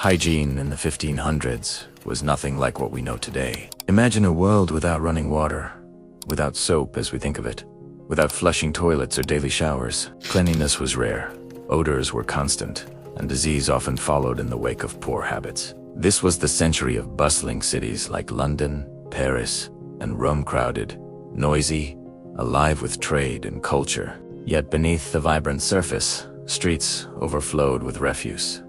Hygiene in the 1500s was nothing like what we know today. Imagine a world without running water, without soap as we think of it, without flushing toilets or daily showers. Cleanliness was rare, odors were constant, and disease often followed in the wake of poor habits. This was the century of bustling cities like London, Paris, and Rome, crowded, noisy, alive with trade and culture. Yet beneath the vibrant surface, streets overflowed with refuse.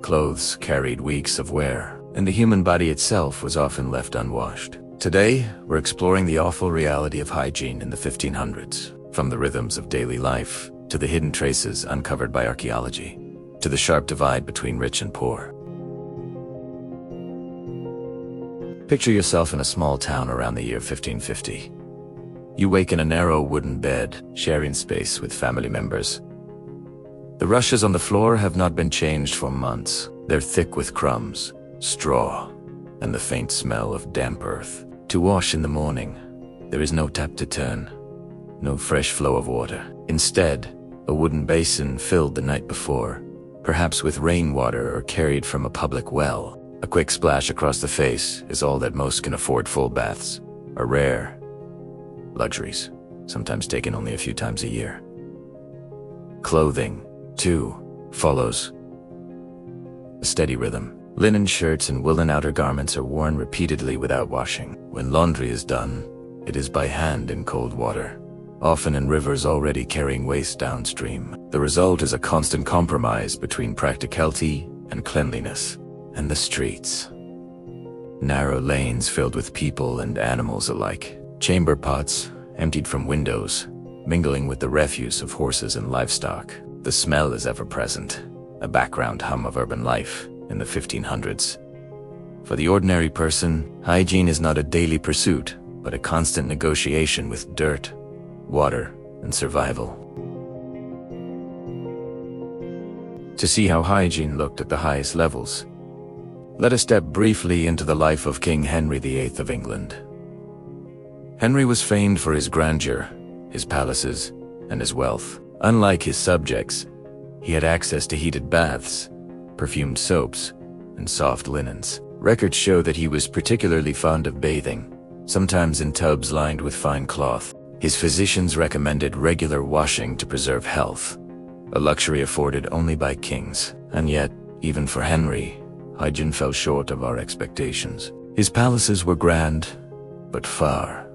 Clothes carried weeks of wear, and the human body itself was often left unwashed. Today, we're exploring the awful reality of hygiene in the 1500s, from the rhythms of daily life to the hidden traces uncovered by archaeology, to the sharp divide between rich and poor. Picture yourself in a small town around the year 1550. You wake in a narrow wooden bed, sharing space with family members. The rushes on the floor have not been changed for months. They're thick with crumbs, straw, and the faint smell of damp earth. To wash in the morning, there is no tap to turn, no fresh flow of water. Instead, a wooden basin filled the night before, perhaps with rainwater or carried from a public well. A quick splash across the face is all that most can afford. Full baths are rare luxuries, sometimes taken only a few times a year. Clothing, too, follows a steady rhythm. Linen shirts and woolen outer garments are worn repeatedly without washing. When laundry is done, it is by hand in cold water, often in rivers already carrying waste downstream. The result is a constant compromise between practicality and cleanliness. And the streets. Narrow lanes filled with people and animals alike. Chamber pots, emptied from windows, mingling with the refuse of horses and livestock. The smell is ever present, a background hum of urban life in the 1500s. For the ordinary person, hygiene is not a daily pursuit, but a constant negotiation with dirt, water, and survival. To see how hygiene looked at the highest levels, let us step briefly into the life of King Henry VIII of England. Henry was famed for his grandeur, his palaces, and his wealth. Unlike his subjects, he had access to heated baths, perfumed soaps, and soft linens. Records show that he was particularly fond of bathing, sometimes in tubs lined with fine cloth. His physicians recommended regular washing to preserve health, a luxury afforded only by kings. And yet, even for Henry, hygiene fell short of our expectations. His palaces were grand, but far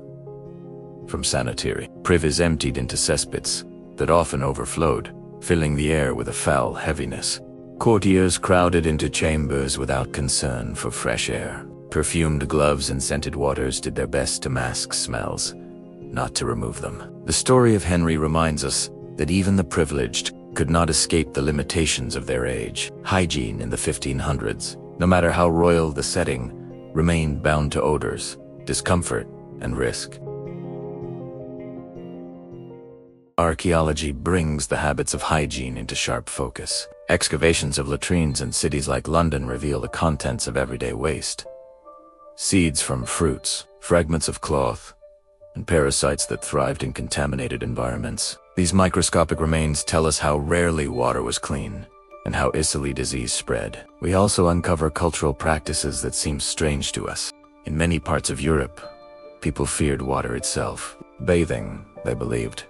from sanitary. Privies emptied into cesspits that often overflowed, filling the air with a foul heaviness. Courtiers crowded into chambers without concern for fresh air. Perfumed gloves and scented waters did their best to mask smells, not to remove them. The story of Henry reminds us that even the privileged could not escape the limitations of their age. Hygiene in the 1500s, no matter how royal the setting, remained bound to odors, discomfort, and risk. Archaeology brings the habits of hygiene into sharp focus. Excavations of latrines in cities like London reveal the contents of everyday waste. Seeds from fruits, fragments of cloth, and parasites that thrived in contaminated environments. These microscopic remains tell us how rarely water was clean, and how easily disease spread. We also uncover cultural practices that seem strange to us. In many parts of Europe, people feared water itself. Bathing, they believed,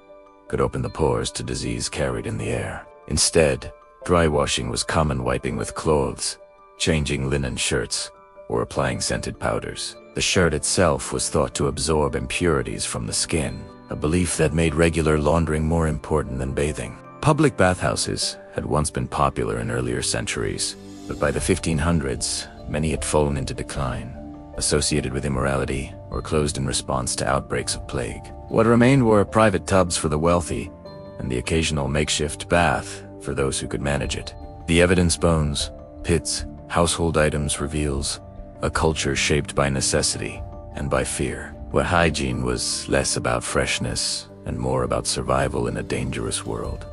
could open the pores to disease carried in the air. Instead, dry washing was common, wiping with clothes, changing linen shirts, or applying scented powders. The shirt itself was thought to absorb impurities from the skin, a belief that made regular laundering more important than bathing. Public bathhouses had once been popular in earlier centuries, but by the 1500s, many had fallen into decline, associated with immorality or closed in response to outbreaks of plague. What remained were private tubs for the wealthy and the occasional makeshift bath for those who could manage it. The evidence bones, pits, household items reveals a culture shaped by necessity and by fear, where hygiene was less about freshness and more about survival in a dangerous world.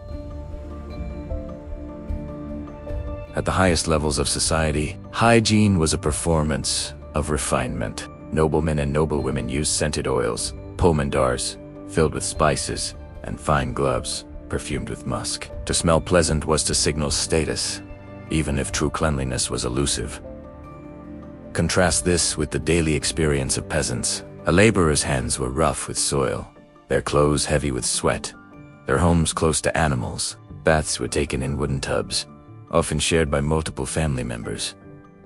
At the highest levels of society, hygiene was a performance of refinement. Noblemen and noblewomen used scented oils, pomandars, filled with spices, and fine gloves, perfumed with musk. To smell pleasant was to signal status, even if true cleanliness was elusive. Contrast this with the daily experience of peasants. A laborer's hands were rough with soil, their clothes heavy with sweat, their homes close to animals. Baths were taken in wooden tubs, often shared by multiple family members,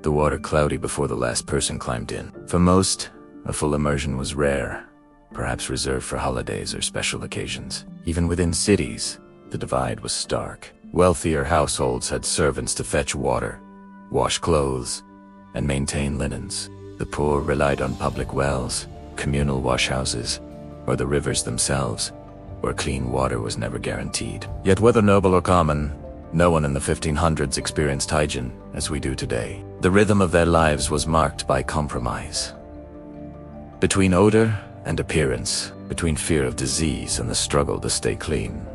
the water cloudy before the last person climbed in. For most, a full immersion was rare, perhaps reserved for holidays or special occasions. Even within cities, the divide was stark. Wealthier households had servants to fetch water, wash clothes, and maintain linens. The poor relied on public wells, communal washhouses, or the rivers themselves, where clean water was never guaranteed. Yet whether noble or common, no one in the 1500s experienced hygiene as we do today. The rhythm of their lives was marked by compromise. Between odor and appearance, between fear of disease and the struggle to stay clean,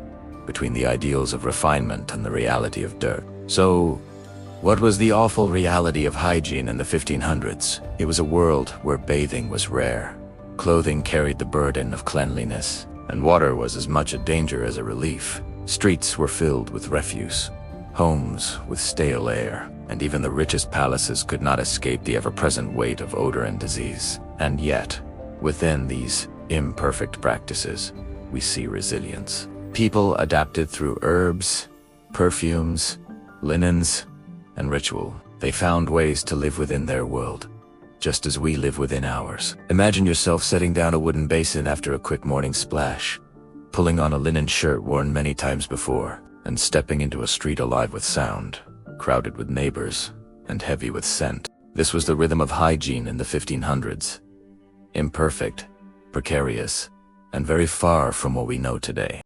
between the ideals of refinement and the reality of dirt. So, what was the awful reality of hygiene in the 1500s? It was a world where bathing was rare, clothing carried the burden of cleanliness, and water was as much a danger as a relief. Streets were filled with refuse, homes with stale air, and even the richest palaces could not escape the ever-present weight of odor and disease. And yet, within these imperfect practices, we see resilience. People adapted through herbs, perfumes, linens, and ritual. They found ways to live within their world, just as we live within ours. Imagine yourself setting down a wooden basin after a quick morning splash, pulling on a linen shirt worn many times before, and stepping into a street alive with sound, crowded with neighbors, and heavy with scent. This was the rhythm of hygiene in the 1500s. Imperfect, precarious, and very far from what we know today.